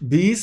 20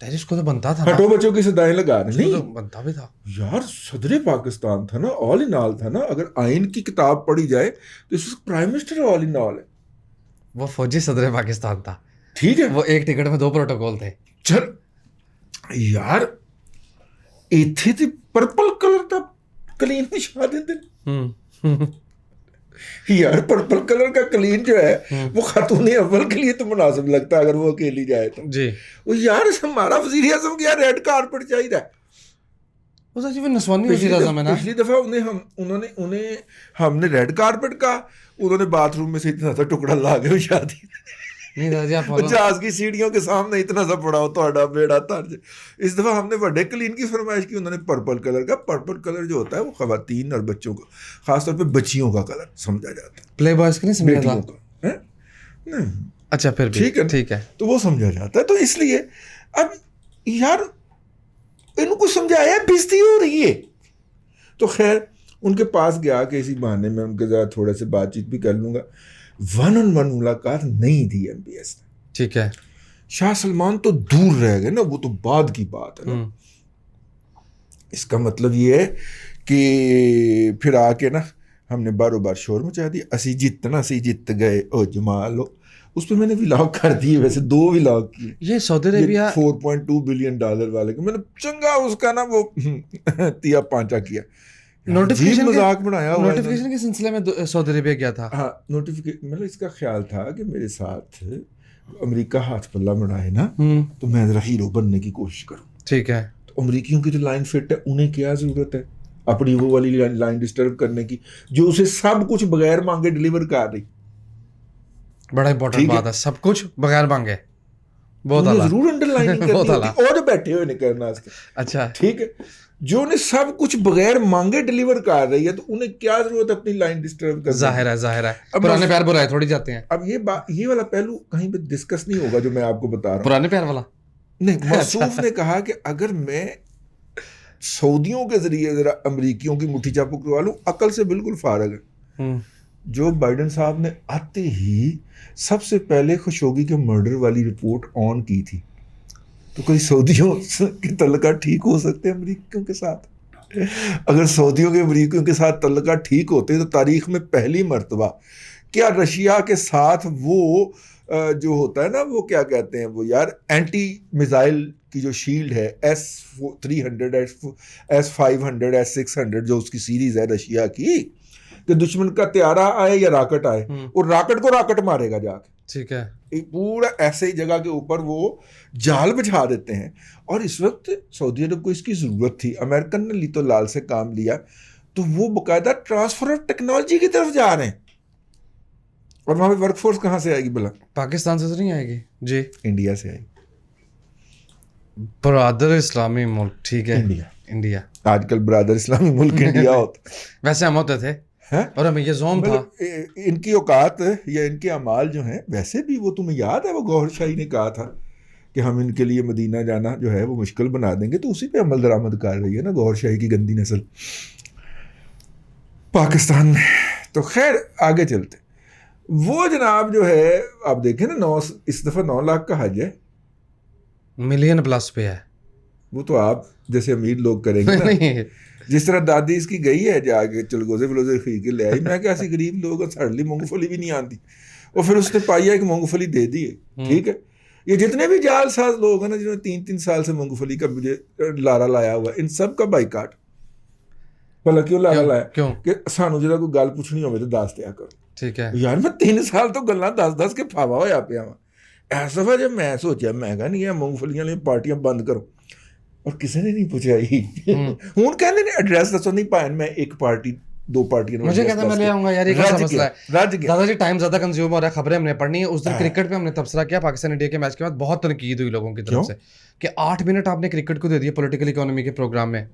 تحریش کو تو بنتا تھا نا, ہٹو بچوں کی صدائیں لگا رہے تو نہیں بنتا بھی تھا یار. صدر پاکستان تھا نا, آل ان آل تھا نا. اگر آئین کی کتاب پڑھی جائے تو اس پرائم منسٹر آل ان آل ہے. وہ فوجی صدر پاکستان تھا, ٹھیک ہے, وہ ایک ٹکٹ میں 2 پروٹوکول تھے. چل یار ایتھے تے پرپل کلر دا کلین بچھا دیندے یار. پرپل کلر کا کلین جو ہے وہ خاتون اول کے لیے تو مناسب لگتا ہے اگر وہ اکیلی جائے تو. جی وہ یار ہمارا وزیر اعظم کیا ریڈ کارپٹ چاہیے. وہ سچ میں نسوانی وزیر اعظم ہے نا. پچھلی دفعہ انہیں ہم نے ریڈ کارپٹ کا, انہوں نے باتھ روم میں سے اتنا سا ٹکڑا لا کے بچھا دیا. نہیں دادا جی آپ فالو, جہاز کی سیڑھیوں کے سامنے اتنا سا پڑا ہو تو بیڑا ترج. اس دفعہ ہم نے بڑے کلین کی فرمائش کی, انہوں نے پرپل کلر کا. پرپل کلر جو ہوتا ہے وہ خواتین اور بچوں کا, خاص طور پہ بچیوں کا کلر سمجھا جاتا ہے, پلے بوائز کا نہیں سمجھا تھا. بیٹیوں کا نہیں. اچھا پھر بھی ٹھیک ہے, تو وہ سمجھا جاتا ہے. تو اس لیے اب یار ان کو سمجھایا بےزتی ہو رہی ہے. تو خیر ان کے پاس گیا کہ اسی بہانے میں ان کے ذرا تھوڑے سے بات چیت بھی کر لوں گا. 1-on-1 ملاقات نہیں تھی ایم پی ایس نے. ٹھیک ہے. شاہ سلمان تو دور رہ گئے نا, وہ تو بعد کی بات ہے نا. اس کا مطلب یہ ہے کہ پھر آ کے نا ہم نے بارو بار شور مچا دیا, اسی جت گئے او جمالو. اس پہ میں نے ولاگ کر دیے, ویسے 2 ولاگ کیے. یہ سعودی عربیہ $4.2 بلین والے کے میں نے چنگا اس کا نا وہ تیا پانچا کیا. مذاق بنایا ہوا. نوٹیفیکیشن کے سلسلے میں سعودی عربیہ کیا تھا. ہاں نوٹیفیکیشن, مطلب اس کا خیال تھا کہ میرے ساتھ امریکہ ہاتھ پلہ بنائے نا تو میں ذرا ہیرو بننے کی کوشش کروں. ٹھیک ہے. تو امریکیوں کی جو لائن فٹ ہے, انہیں کیا ضرورت ہے اپنی وہ والی لائن ڈسٹرب کرنے کی جو اسے سب کچھ بغیر مانگے ڈلیور کر رہی. بڑا امپورٹنٹ بات ہے, سب کچھ بغیر مانگے. بہت اعلیٰ, ضرور انڈر لائننگ کرنی ہوتی, اور جو بیٹھے ہوئے نہیں کرنا. اچھا ٹھیک ہے, جو انہیں سب کچھ بغیر مانگے ڈلیور کر رہی ہے تو انہیں کیا ضرورت ہے اپنی لائن ڈسٹرب کرنے. ظاہر ہے پرانے پیار برائے تھوڑی جاتے ہیں. اب یہ والا پہلو کہیں پہ ڈسکس نہیں ہوگا جو میں آپ کو بتا رہا ہوں. پرانے پیار والا نہیں, موصوف نے کہا کہ اگر میں سعودیوں کے ذریعے ذرا امریکیوں کی مٹھی چاپو کروا لوں, عقل سے بالکل فارغ ہے. جو بائیڈن صاحب نے آتے ہی سب سے پہلے خشوگی کے مرڈر والی رپورٹ آن کی تھی, تو کوئی سعودیوں کے تعلقات ٹھیک ہو سکتے ہیں امریکیوں کے ساتھ؟ اگر سعودیوں کے امریکیوں کے ساتھ تعلقات ٹھیک ہوتے تو تاریخ میں پہلی مرتبہ کیا رشیا کے ساتھ وہ جو ہوتا ہے نا وہ کیا کہتے ہیں وہ یار اینٹی میزائل کی جو شیلڈ ہے S-300 S-500 S-600 جو اس کی سیریز ہے رشیا کی, کہ دشمن کا طیارہ آئے یا راکٹ آئے اور راکٹ کو راکٹ مارے گا جا کے. ٹھیک ہے, پورا ایسے ہی جگہ کے اوپر وہ جال بچھا دیتے ہیں. اور اس وقت سعودی عرب کو اس کی ضرورت تھی. امریکن نے لیتو لال سے کام لیا تو وہ باقاعدہ ٹرانسفر آف ٹیکنالوجی کی طرف جا رہے ہیں. اور وہاں پہ ورک فورس کہاں سے آئے گی بلا؟ پاکستان سے تو نہیں آئے گی جی, انڈیا سے آئے گی. برادر اسلامی ملک. ٹھیک ہے, انڈیا آج کل برادر اسلامی ملک انڈیا ہوتا. ویسے ہم ہوتے تھے اور ہمیں یہ زوم تھا. ان کی اوقات یا ان کے اعمال جو ہیں ویسے بھی وہ تمہیں یاد ہے وہ گوہر شاہی نے کہا تھا کہ ہم ان کے لیے مدینہ جانا جو ہے وہ مشکل بنا دیں گے, تو اسی پہ عمل درآمد کر رہی ہے نا گوہر شاہی کی گندی نسل پاکستان میں. تو خیر آگے چلتے. وہ جناب جو ہے آپ دیکھیں نا اس دفعہ 9 لاکھ کا حج ہے, ملین پلس پہ ہے. وہ تو آپ جیسے امیر لوگ کریں گے نا. جس طرح دادی اس کی گئی ہے جا کے چلگوزے بلوزے خرید کے لے آئی. میں کہ ایسی غریب لوگ سڑلی مونگ پھلی بھی نہیں آتی, اور پھر اس نے پایا ایک مونگ پھلی دے دی ہے. ٹھیک ہے, یہ جتنے بھی جال ساز لوگ ہیں نا جنہوں نے 3 سال سے مونگ پھلی کا مجھے لارا لایا ہوا ہے, ان سب کا بائیکاٹ. بھلا کیوں لارا لایا؟ کہ سانو جا کوئی گل پوچھنی ہوئے تو دس دیا کرو. ٹھیک ہے یار میں 3 سال تو گلاں 10 کے پھاوا ہوا پیا وا. ایسا دفعہ جب میں سوچا میں کہا نہیں ہے مونگ پھلیاں والی پارٹیاں بند کرو, اور کسی نے نہیں پوچھا ہی. ہوں کہنے نے ایڈریس دسو نہیں پایا, میں ایک پارٹی 2 پارٹیاں مجھے کہتا میں لے آؤں گا یار. یہ کیسا مسئلہ ہے دادا جی؟ ٹائم زیادہ کنزیوم ہو رہا ہے, خبریں ہم نے پڑھنی ہیں. اس دن کرکٹ پہ ہم نے تبصرہ کیا پاکستان انڈیا کے میچ کے بعد, بہت تنقید ہوئی لوگوں کی طرف سے کہ 8 منٹ آپ نے کرکٹ کو دے دیا پولیٹیکل اکانومی کے پروگرام میں.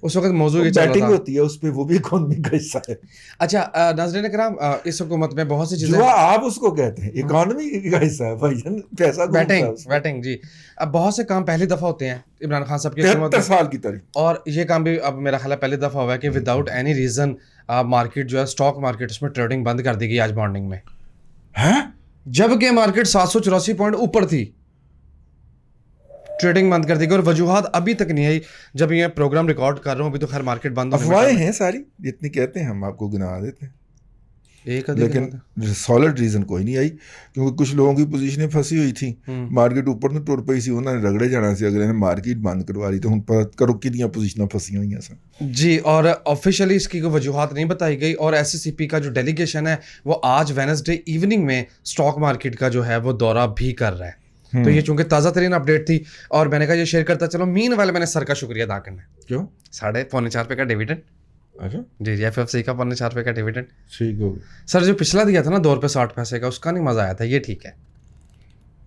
اس وقت موضوع یہ چل رہا تھا, بیٹنگ ہوتی ہے اس پہ, وہ بھی اکانومی کا حصہ ہے. اچھا ناظرین کرام, اس حکومت میں بہت سی چیزیں جو آپ اس کو کہتے ہیں اکانومی کا حصہ ہے بھائی جان, پیسہ بیٹنگ جی. اب بہت سے کام پہلی دفعہ ہوتے ہیں عمران خان صاحب کی 73 سال کی تاریخ, اور یہ کام بھی اب میرا خیال ہے پہلی دفعہ ہوا ہے کہ وداؤٹ اینی ریزن مارکیٹ جو ہے اسٹاک مارکیٹ اس میں ٹریڈنگ بند کر دی گئی آج مارننگ میں, جبکہ مارکیٹ 784 پوائنٹ اوپر تھی. ٹریڈنگ بند کر دی گئی, اور وجوہات ابھی تک نہیں آئی. جب یہ پروگرام ریکارڈ کر رہا ہوں ابھی تو خیر مارکیٹ بند ہونے میں افواہیں ہیں ساری, جتنی کہتے ہیں ہم آپ کو گنا دیتے ہیں, ایک لیکن سالڈ ریزن کوئی نہیں آئی, کیونکہ کچھ لوگوں کی پوزیشنیں پھنسی ہوئی تھیں, مارکیٹ اوپر تو ٹر پئی سی, انہوں نے رگڑے جانا سی, اگلے نے مارکیٹ بند کروا لی, تو ہوں پر کرو کتنی پوزیشنیں پھنسی ہوئی ہیں سن. جی, اور آفیشیلی اس کی کوئی وجوہات نہیں بتائی گئی, اور ایس سی سی پی کا جو ڈیلیگیشن ہے وہ آج وینسڈے ایوننگ میں اسٹاک مارکیٹ کا جو ہے وہ دورہ بھی کر رہا ہے. تو یہ چونکہ تازہ ترین اپڈیٹ تھی اور میں نے کہا یہ شیئر کرتا چلو. مین والے میں نے سر کا شکریہ ادا کرنا ہے. کیوں؟ 4.25 کا ڈیویڈنڈ. اچھا جی جی, ایف ایف سی کا 4.25 کا ڈیویڈنڈ. ٹھیک ہو سر جو پچھلا دیا تھا نا 2 روپے 60 پیسے کا, اس کا نہیں مزہ آیا تھا. یہ ٹھیک ہے,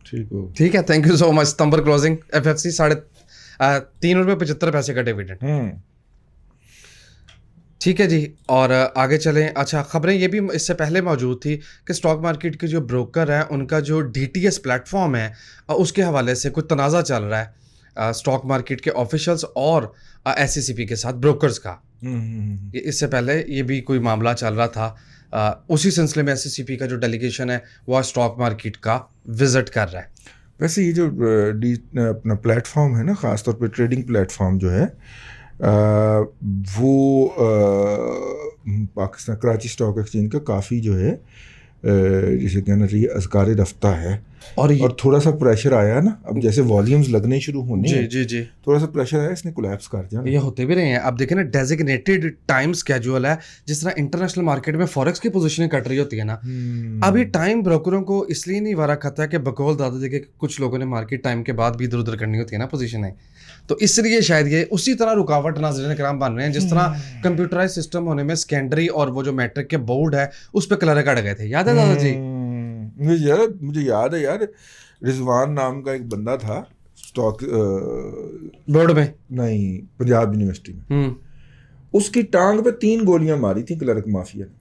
ٹھیک ہے, تھینک یو سو مچ. ستمبر کلوزنگ ایف ایف سی 3.75 روپے کا ڈیویڈنڈ. ٹھیک ہے جی, اور آگے چلیں. اچھا, خبریں یہ بھی اس سے پہلے موجود تھی کہ اسٹاک مارکیٹ کے جو بروکر ہیں ان کا جو D T S plate form ہے اس کے حوالے سے کچھ تنازع چل رہا ہے اسٹاک مارکیٹ کے آفیشلس اور ایس سی سی پی کے ساتھ بروکرز کا. اس سے پہلے یہ بھی کوئی معاملہ چل رہا تھا, اسی سلسلے میں ایس سی سی پی کا جو ڈیلیگیشن ہے وہ اسٹاک مارکیٹ کا وزٹ کر رہا ہے. ویسے یہ جو اپنا پلیٹ فارم ہے نا, خاص طور پہ ٹریڈنگ پلیٹ فارم جو ہے وہ پاکستان کراچی اسٹاک ایکسچینج کا کافی جو ہے جسے کہنا چاہیے اذکار رفتہ ہے, اور تھوڑا سا پریشر آیا نا اب, جیسے والیومز لگنے شروع ہونے ہیں, جی جی, تھوڑا سا پریشر آیا, اس نے کولیپس کر دیا. یہ ہوتے بھی رہے ہیں. اب دیکھیں نا, ڈیزگنیٹڈ ٹائم اسکیجول ہے, جس طرح انٹرنیشنل مارکیٹ میں فوریکس کی پوزیشنیں کٹ رہی ہوتی ہے نا, ابھی ٹائم بروکروں کو اس لیے نہیں وارا کھاتا ہے کہ بقول دادا جی کے کچھ لوگوں نے مارکیٹ ٹائم کے بعد بھی ادھر ادھر کرنی ہوتی ہے نا پوزیشنیں, تو اس لیے شاید یہ اسی طرح رکاوٹ ناظرین کرام بن رہے ہیں جس طرح کمپیوٹرائز سسٹم ہونے میں سیکنڈری اور وہ جو میٹرک کے بورڈ ہے اس پہ کلر کٹ گئے تھے. یاد ہے دادا جی؟ مجھے یاد ہے یار, رضوان نام کا ایک بندہ تھا اسٹاک بورڈ میں, نہیں پنجاب یونیورسٹی میں, اس کی ٹانگ پہ 3 گولیاں ماری تھیں کلرک مافیا نے,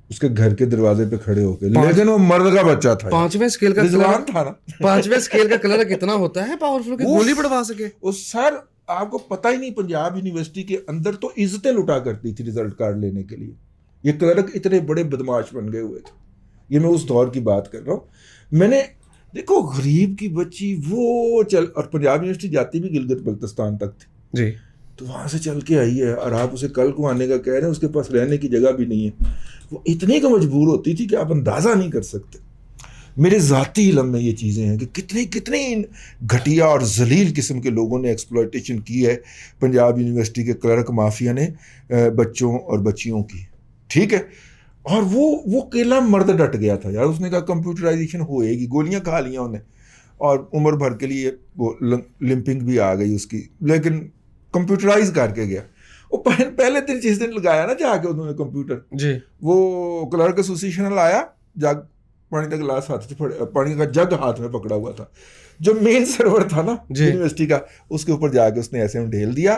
اس کے گھر کے دروازے پہ کھڑے ہو کے, لیکن وہ مرد کا بچہ تھا. 5ویں اسکیل کا رضوان تھا نا, 5ویں اسکیل کا کلر کتنا ہوتا ہے پاورفل کہ گولی بڑھوا سکے. اس سر آپ کو پتہ ہی نہیں, پنجاب یونیورسٹی کے اندر تو عزتیں لٹا کرتی تھی ریزلٹ کارڈ لینے کے لیے. یہ کلرک اتنے بڑے بدماش بن گئے ہوئے تھے. یہ میں اس دور کی بات کر رہا ہوں. میں نے دیکھو غریب کی بچی وہ چل, اور پنجاب یونیورسٹی جاتی بھی گلگت بلتستان تک تھی جی, تو وہاں سے چل کے آئی ہے, اور آپ اسے کل کو آنے کا کہہ رہے ہیں, اس کے پاس رہنے کی جگہ بھی نہیں ہے. وہ اتنے کا مجبور ہوتی تھی کہ آپ اندازہ نہیں کر سکتے. میرے ذاتی علم میں یہ چیزیں ہیں کہ کتنے گھٹیا اور ذلیل قسم کے لوگوں نے ایکسپلائٹیشن کی ہے پنجاب یونیورسٹی کے کلرک مافیا نے بچوں اور بچیوں کی. ٹھیک ہے, اور وہ کیلا مرد ڈٹ گیا تھا یار. اس نے کہا کمپیوٹرائزیشن ہوئے گی, گولیاں کھا لیا انہیں, اور عمر بھر کے لیے وہ لمپنگ بھی آ گئی اس کی, لیکن کمپیوٹرائز کر کے گیا. وہ پہلے دن جس دن لگایا نا جا کے انہوں نے کمپیوٹر, جی, وہ کلرک ایسوسیشن لایا, جگ پانی کا گلاس ہاتھ سے, پانی کا جگ ہاتھ میں پکڑا ہوا تھا, جو مین سرور تھا نا یونیورسٹی کا, اس کے اوپر جا کے اس نے ایسے میں ڈھیل دیا.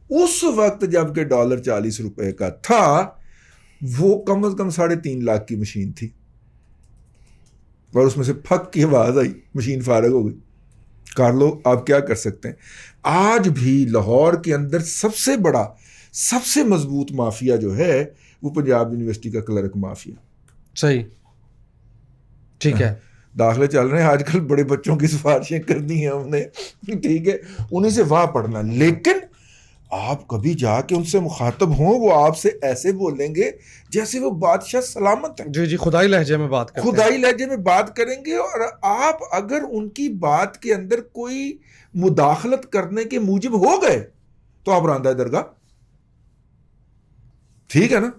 اس وقت جب کہ $40 کا تھا, وہ کم از کم 3.5 لاکھ کی مشین تھی, اور اس میں سے پھک کی آواز آئی, مشین فارغ ہو گئی. کر لو, آپ کیا کر سکتے ہیں. آج بھی لاہور کے اندر سب سے بڑا, سب سے مضبوط مافیا جو ہے وہ پنجاب یونیورسٹی کا کلرک مافیا. صحیح, ٹھیک ہے. داخلے چل رہے ہیں آج کل, بڑے بچوں کی سفارشیں کرنی ہیں ہم نے, ٹھیک ہے, انہیں سے واہ پڑھنا. لیکن آپ کبھی جا کے ان سے مخاطب ہوں, وہ آپ سے ایسے بولیں گے جیسے وہ بادشاہ سلامت ہیں. جی جی, خدائی لہجے میں بات کرتے ہیں, خدائی لہجے میں بات کریں گے. اور آپ اگر ان کی بات کے اندر کوئی مداخلت کرنے کے موجب ہو گئے تو آپ راندہ درگاہ. ٹھیک ہے نا,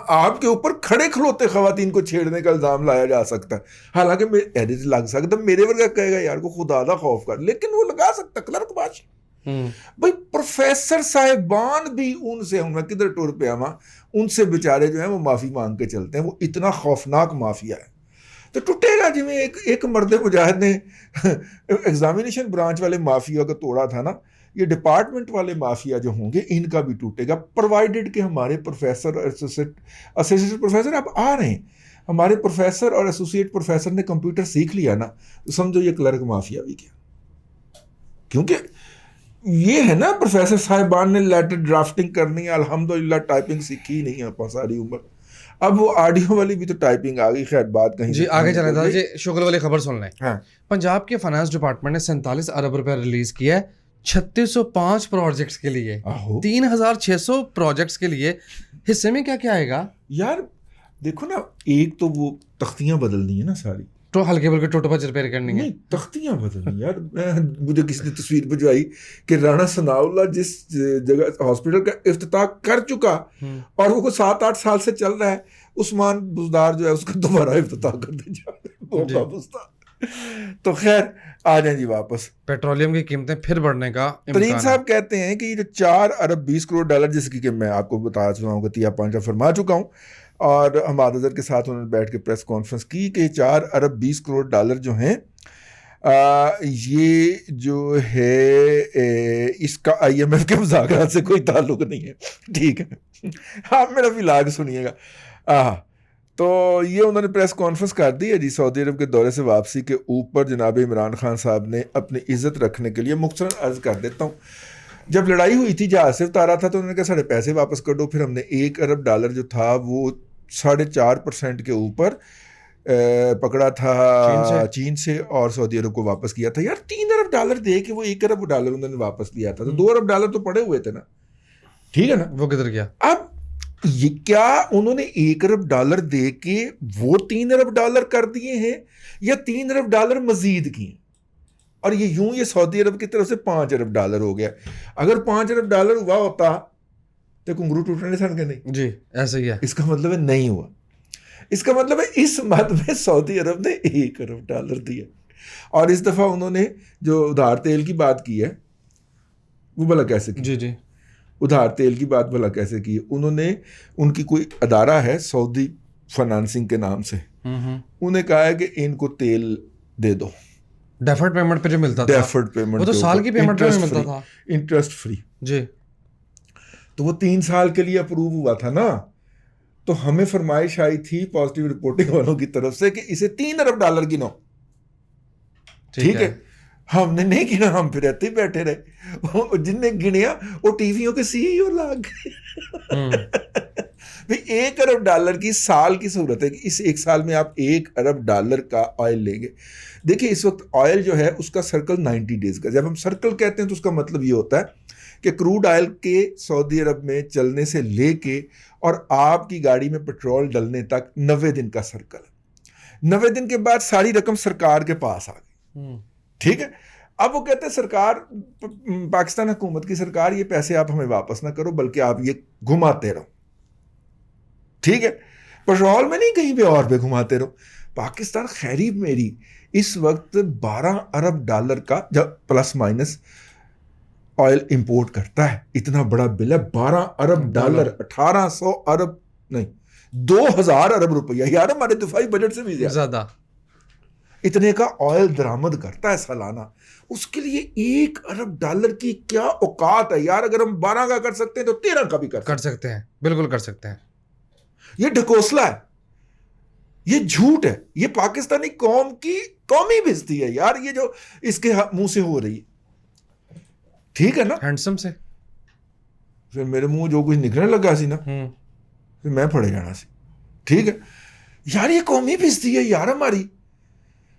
آپ کے اوپر کھڑے کھلوتے خواتین کو چھیڑنے کا الزام لایا جا سکتا ہے. حالانکہ لگ سکتا میرے ورگا کہے گا یار کو خدا دا خوف کر, لیکن وہ لگا سکتا کلرک بادشاہ. بھائی پروفیسر صاحبان بھی ان سے, میں کدھر ٹور پہ آواں, ان سے بیچارے جو ہیں وہ معافی مانگ کے چلتے ہیں. وہ اتنا خوفناک مافیا ہے. تو ٹوٹے گا, جی میں ایک مرد مجاہد نے ایگزامینیشن برانچ والے مافیا کا توڑا تھا نا, یہ ڈپارٹمنٹ والے مافیا جو ہوں گے ان کا بھی ٹوٹے گا, پرووائڈڈ کہ ہمارے پروفیسر اور اسوسیٹ پروفیسر اب آ رہے ہیں. ہمارے پروفیسر اور ایسوسیٹ پروفیسر نے کمپیوٹر سیکھ لیا نا, تو سمجھو یہ کلرک مافیا بھی کیا. کیونکہ یہ ہے نا, پروفیسر صاحبان نے لیٹر ڈرافٹنگ کرنی ہے, الحمدللہ ٹائپنگ سیکھی نہیں ہے ساری عمر. اب وہ آڈیو والی بھی تو ٹائپنگ آ گئی، خیر بات کہیں جی آگے چلیں دادا جی، شغل والی خبر سن لیں. ہاں پنجاب کے فائنانس ڈپارٹمنٹ نے 47 ارب روپے ریلیز کیا ہے 3605 پروجیکٹس کے لیے، 3600 پروجیکٹس کے لیے. حصے میں کیا کیا آئے گا یار؟ دیکھو نا، ایک تو وہ تختیاں بدلنی ہے نا ساری، تو ہلکے بلکے ٹوٹو پچ ریپیئر کرنی ہے. نہیں تختیاں بدلنی یار. مجھے کسی نے تصویر بھجوائی کہ رانا ثناء اللہ جس جگہ ہاسپٹل کا افتتاح کر چکا اور وہ 7-8 سال سے چل رہا ہے، عثمان بزدار جو ہے اس کا دوبارہ افتتاح کر دیا جا رہا. تو خیر آ جائیں جی واپس. پیٹرولیم کی قیمتیں پھر بڑھنے کا ترین امکان ہے. صاحب کہتے ہیں کہ یہ جو 4 ارب 20 کروڑ ڈالر، جس کی کہ میں آپ کو بتا چکا ہوں، تیا پانچا فرما چکا ہوں، اور حماد اظہر کے ساتھ انہوں نے بیٹھ کے پریس کانفرنس کی کہ 4 ارب 20 کروڑ ڈالر جو ہیں یہ جو ہے اس کا IMF کے مذاکرات سے کوئی تعلق نہیں ہے. ٹھیک ہے، آپ میرا ولاگ سنیے گا. تو یہ انہوں نے پریس کانفرنس کر دی ہے جی سعودی عرب کے دورے سے واپسی کے اوپر. جناب عمران خان صاحب نے اپنی عزت رکھنے کے لیے مختصراً عرض کر دیتا ہوں، جب لڑائی ہوئی تھی جہاز سے اتارا تھا تو انہوں نے کہا سارے پیسے واپس کر دو. پھر ہم نے 1 ارب ڈالر جو تھا وہ 4.5% کے اوپر پکڑا تھا چین سے اور سعودی عرب کو واپس کیا تھا. یار 3 ارب ڈالر دے کے وہ 1 ارب ڈالر انہوں نے واپس لیا تھا، تو 2 ارب ڈالر تو پڑے ہوئے تھے نا. ٹھیک ہے نا، وہ کدھر گیا؟ اب یہ کیا انہوں نے 1 ارب ڈالر دے کے وہ 3 ارب ڈالر کر دیے ہیں یا 3 ارب ڈالر مزید کیے؟ اور یہ سعودی عرب کی طرف سے 5 ارب ڈالر ہو گیا. اگر 5 ارب ڈالر ہوا ہوتا تو کنگرو ٹوٹنے سن کے نہیں. جی ایسا ہی ہے. اس کا مطلب ہے نہیں ہوا. اس کا مطلب ہے اس مد میں سعودی عرب نے 1 ارب ڈالر دیا. اور اس دفعہ انہوں نے جو ادھار تیل کی بات کی ہے وہ بھلا کیسے کی؟ جی ادھار تیل کی بات بھلا کیسے کی؟ انہوں نے، ان کی کوئی ادارہ ہے سعودی فائنانسنگ کے نام سے، انہیں کہا ہے کہ ان کو تیل دے دو ڈیفرڈ پیمنٹ پہ جو ملتا تھا، ڈیفرڈ پیمنٹ، وہ تو سال کی پیمنٹ پہ ملتا تھا، انٹرسٹ فری. جی تو وہ 3 سال کے لیے اپروو ہوا تھا نا. تو ہمیں فرمائش آئی تھی پازیٹیو رپورٹنگ والوں کی طرف سے کہ اسے 3 ارب ڈالر گنو. ٹھیک ہے، ہم نے نہیں گنا، ہم پھر رہتے ہی بیٹھے رہے. جن نے گنیا وہ ٹی ویوں کے CEO لاگ گئے. 1 ارب ڈالر کی سال کی صورت ہے کہ اس 1 سال میں آپ 1 ارب ڈالر کا آئل لیں گے. دیکھیں اس وقت آئل جو ہے اس کا سرکل 90 ڈیز کا. جب ہم سرکل کہتے ہیں تو اس کا مطلب یہ ہوتا ہے کہ کروڈ آئل کے سعودی عرب میں چلنے سے لے کے اور آپ کی گاڑی میں پیٹرول ڈلنے تک 90 دن کا سرکل ہے. 90 دن کے بعد ساری رقم سرکار کے پاس آ گئی. ٹھیک ہے، اب وہ کہتے ہیں سرکار، پاکستان حکومت کی سرکار، یہ پیسے آپ ہمیں واپس نہ کرو بلکہ آپ یہ گھماتے رہو. ٹھیک ہے، پیٹرول میں نہیں کہیں پہ اور پہ گھماتے رہو. پاکستان خیری میری اس وقت 12 ارب ڈالر کا پلس مائنس آئل امپورٹ کرتا ہے. اتنا بڑا بل ہے، 12 ارب ڈالر، 1800 ارب نہیں 2000 ارب روپیہ. یار ہمارے دفاعی بجٹ سے بھی زیادہ اتنے کا آئل درآمد کرتا ہے سالانہ. اس کے لیے 1 ارب ڈالر کی کیا اوقات ہے یار. اگر ہم 12 کا کر سکتے ہیں تو 13 کا بھی کر سکتے ہیں. بالکل کر سکتے ہیں. یہ ڈھکوسلا ہے، یہ جھوٹ ہے، یہ پاکستانی قوم کی قومی بےزتی ہے یار، یہ جو اس کے منہ سے ہو رہی ہے. ٹھیک ہے نا، ہینڈسم سے پھر میرے منہ جو کچھ نکلنے لگا سی نا، پھر میں پڑے جانا سی. ٹھیک ہے یار، یہ قومی بےزتی ہے یار ہماری.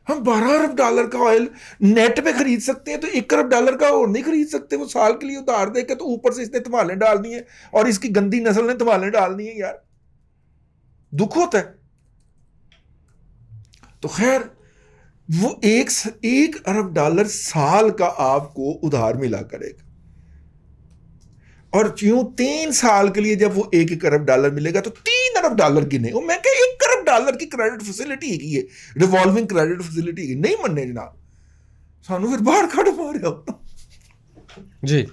ہم 12 ارب ڈالر کا آئل نیٹ پہ خرید سکتے ہیں تو 1 ارب ڈالر کا اور نہیں خرید سکتے. وہ سال کے لیے ادھار دے کے تو اوپر سے اس نے تمالیں ڈالنی ہے اور اس کی گندی نسل نے تمالیں ڈالنی ہے. یار دکھ ہوتا ہے. تو خیر وہ 1 ارب ڈالر سال کا آپ کو ادھار ملا کرے گا. اور یوں 3 سال کے لیے جب وہ 1 ارب ڈالر ملے گا تو 3 ارب ڈالر کی نہیں. میں کہ 1 ارب ڈالر کی کریڈٹ فیسلٹی کی ہے، ریوالونگ کریڈٹ فیسلٹی کی. نہیں مننے جناب، سانو پھر باہر کھڑ مارے ہوتا. جی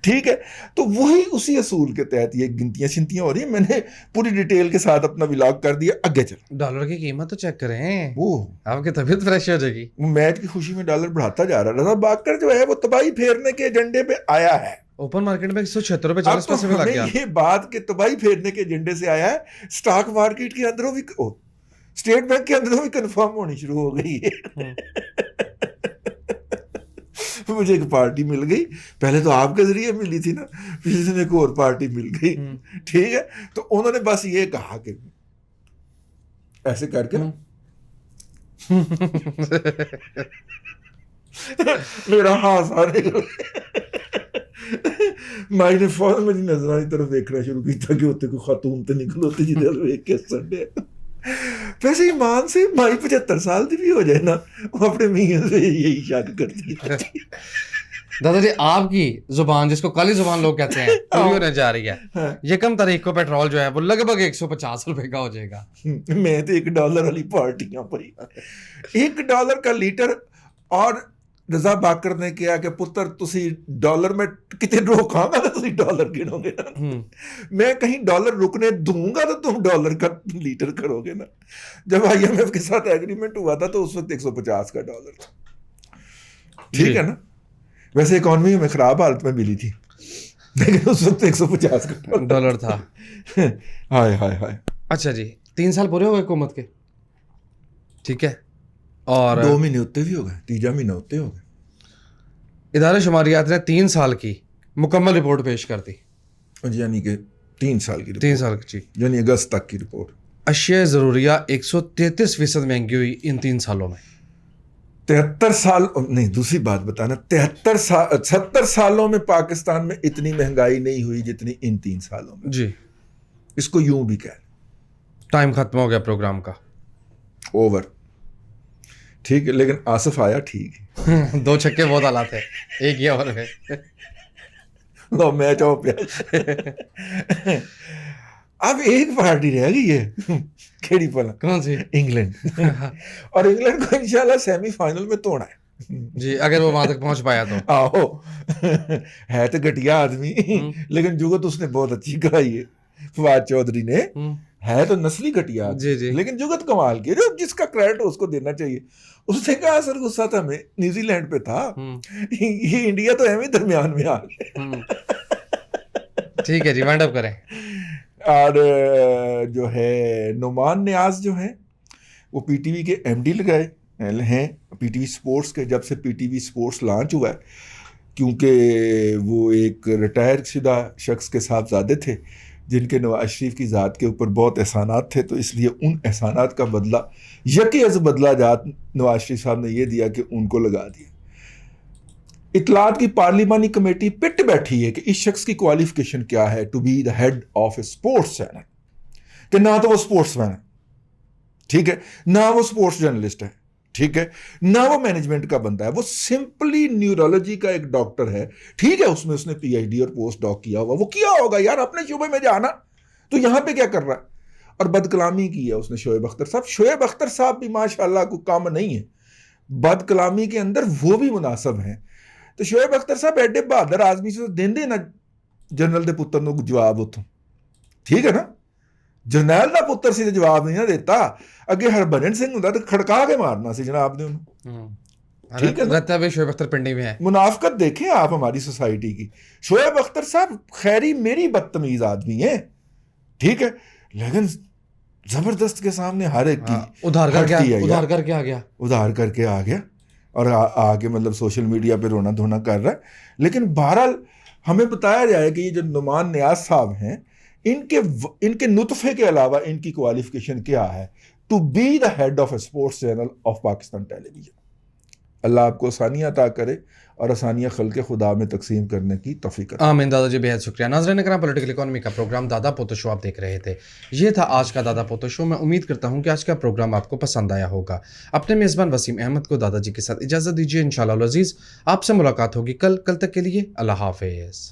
ٹھیک ہے، تو وہی اسی اصول کے تحت یہ گنتیاں شنتیاں ہو رہی ہیں. میں نے پوری ڈیٹیل کے ساتھ اپنا ولاگ کر دیا. آگے چل، ڈالر کی قیمت تو چیک کریں، وہ آپ کی طبیعت فریش ہو جائے گی. وہ میچ کی خوشی میں ڈالر بڑھاتا جا رہا ہے. رضا باکر جو ہے وہ تباہی پھیرنے کے ایجنڈے پہ آیا ہے. اوپن مارکیٹ میں 176 روپے 40 پیسے میں لگ گیا. یہ بات کہ تباہی پھیرنے کے ایجنڈے سے آیا ہے، اسٹاک مارکیٹ کے اندروں بھی، اسٹیٹ بینک کے اندروں بھی کنفرم ہونی شروع ہو گئی ہے. مجھے ایک پارٹی مل گئی، پہلے تو آپ کے ذریعے ملی تھی نا، پھر ایک اور پارٹی مل گئی. ٹھیک ہے، تو انہوں نے بس یہ کہا کہ ایسے کر کے نا میرا ہاتھ آنے مائی نے فوراً میری نظرانی طرف دیکھنا شروع کیا کہ اتنے کوئی خاتون تو نکل ہوتی جی ویک کے سنڈے ویسے ایمان سے مائی 75 سال دی بھی ہو جائے نا وہ اپنے میاں سے یہی شک کرتی ہے. دادا جی آپ کی زبان جس کو کالی زبان لوگ کہتے ہیں پوری ہونے جا رہی ہے. یکم تاریخ کو پیٹرول جو ہے وہ لگ بھگ 150 روپے کا ہو جائے گا. میں تو $1 والی پارٹیاں پڑی $1 کا لیٹر. اور رضا باکر نے کہا کہ پتر تسی ڈالر میں کتنے روکاں گا تو تسی ڈالر گنو گے نا, میں کہیں ڈالر رکنے دوں گا تو تم ڈالر کا لیٹر کرو گے نا. جب IMF کے ساتھ ایگریمنٹ ہوا تھا تو اس وقت $150 کا تھا, ٹھیک ہے نا. ویسے اکانومی میں خراب حالت میں ملی تھی لیکن اس وقت $150 کا ڈالر تھا. ہائے ہائے ہائے. اچھا جی 3 سال پورے ہو گئے حکومت کے, ٹھیک ہے, اور 2 مہینے ہوتے بھی ہو گئے, 3 مہینے ہوتے ہو گئے. ادارہ شماریات نے 3 سال کی مکمل رپورٹ پیش کر دی. یعنی کہ 3 سال کی 3 سال کی, یعنی اگست تک کی رپورٹ. اشیاء ضروریہ 133% مہنگی ہوئی ان 3 سالوں میں. 73 سال نہیں, دوسری بات بتانا, 70 سالوں میں پاکستان میں اتنی مہنگائی نہیں ہوئی جتنی ان 3 سالوں میں. جی اس کو یوں بھی کہہ. ٹائم ختم ہو گیا پروگرام کا, اوور. ٹھیک ہے, لیکن آصف آیا ٹھیک ہے. 2 چھکے بہت اعلیٰ تھے, ایک ہی اوور میں لو میچ ہو پیا. اب ایک پارٹی رہ گئی ہے, کیڑی پلا, کون سی؟ انگلینڈ. اور انگلینڈ کو انشاءاللہ سیمی فائنل میں توڑنا ہے جی, اگر وہ وہاں تک پہنچ پایا تو. آہو, ہے تو گھٹیا آدمی لیکن جگت اس نے بہت اچھی کرائی ہے. فواد چودھری نے, ہے تو نسلی گھٹیا لیکن جگت کمال کی, جو جس کا کریڈٹ اس کو دینا چاہیے. اس نے کہا اثر غصہ تھا میں نیوزی لینڈ پہ تھا, یہ انڈیا تو ایویں درمیان میں آ گیا. ٹھیک ہے جی, وائنڈ اپ کریں. اور جو ہے نعمان نیاز جو ہیں وہ PTV کے MD لگائے ہیں, PTV اسپورٹس کے. جب سے PTV اسپورٹس لانچ ہوا ہے, کیونکہ وہ ایک ریٹائر شدہ شخص کے صاحبزادے تھے جن کے نواز شریف کی ذات کے اوپر بہت احسانات تھے, تو اس لیے ان احسانات کا بدلہ یکی از بدلہ جات نواز شریف صاحب نے یہ دیا کہ ان کو لگا دیا. اطلاعات کی پارلیمانی کمیٹی پٹ بیٹھی ہے کہ اس شخص کی کوالیفیکیشن کیا ہے to be the head of a sports channel, کہ نہ تو وہ اسپورٹس مین ہے, ٹھیک ہے, نہ وہ اسپورٹس جرنلسٹ ہے, ٹھیک ہے, نہ وہ مینجمنٹ کا بندہ ہے, وہ سمپلی نیورولوجی کا ایک ڈاکٹر ہے. ٹھیک ہے, اس میں اس نے PhD اور پوسٹ ڈاک کیا ہوا, وہ کیا ہوگا یار اپنے شعبے میں جانا, تو یہاں پہ کیا کر رہا ہے. اور بد کلامی کی ہے اس نے شعیب اختر صاحب. شعیب اختر صاحب بھی ماشاءاللہ کوئی کام نہیں ہے, بد کلامی کے اندر وہ بھی مناسب ہیں. تو شعیب اختر صاحب ایڈے بہادر آدمی سے دیں نا جنرل دے پتر نو جواب اتوں, ٹھیک ہے نا, جرنیل دا پتر سی جواب نہیں نہ دیتا. اگے ہربھجن سنگھ ہوندا تے کھڑکا کے مارنا سی جناب نے انہوں. ٹھیک ہے, رہتا ہے شعیب اختر پنڈی میں ہے. منافقت دیکھیں آپ ہماری سوسائٹی کی. شعیب اختر صاحب خیری میری بدتمیز آدمی ہیں, ٹھیک ہے, لیکن زبردست کے سامنے ہر ایک کی ادھار کر کے آ گیا اور آگے مطلب سوشل میڈیا پہ رونا دھونا کر رہا ہے. لیکن بہرحال ہمیں بتایا جائے کہ یہ جو نعمان نیاز صاحب ہیں, ان کے نطفے کے علاوہ ان کی کوالیفیکیشن کیا ہے to be the head of a sports channel of Pakistan television. اللہ آپ کو آسانیاں عطا کرے اور آسانیاں خلق خدا میں تقسیم کرنے کی توفیق عطا. آمین. دادا جی بہت شکریہ. ناظرین کرام, پولیٹیکل اکانومی کا پروگرام دادا پوتو شو آپ دیکھ رہے تھے. یہ تھا آج کا دادا پوتو شو. میں امید کرتا ہوں کہ آج کا پروگرام آپ کو پسند آیا ہوگا. اپنے میزبان وسیم احمد کو دادا جی کے ساتھ اجازت دیجیے. انشاءاللہ العزیز آپ سے ملاقات ہوگی کل تک کے لیے اللہ حافظ.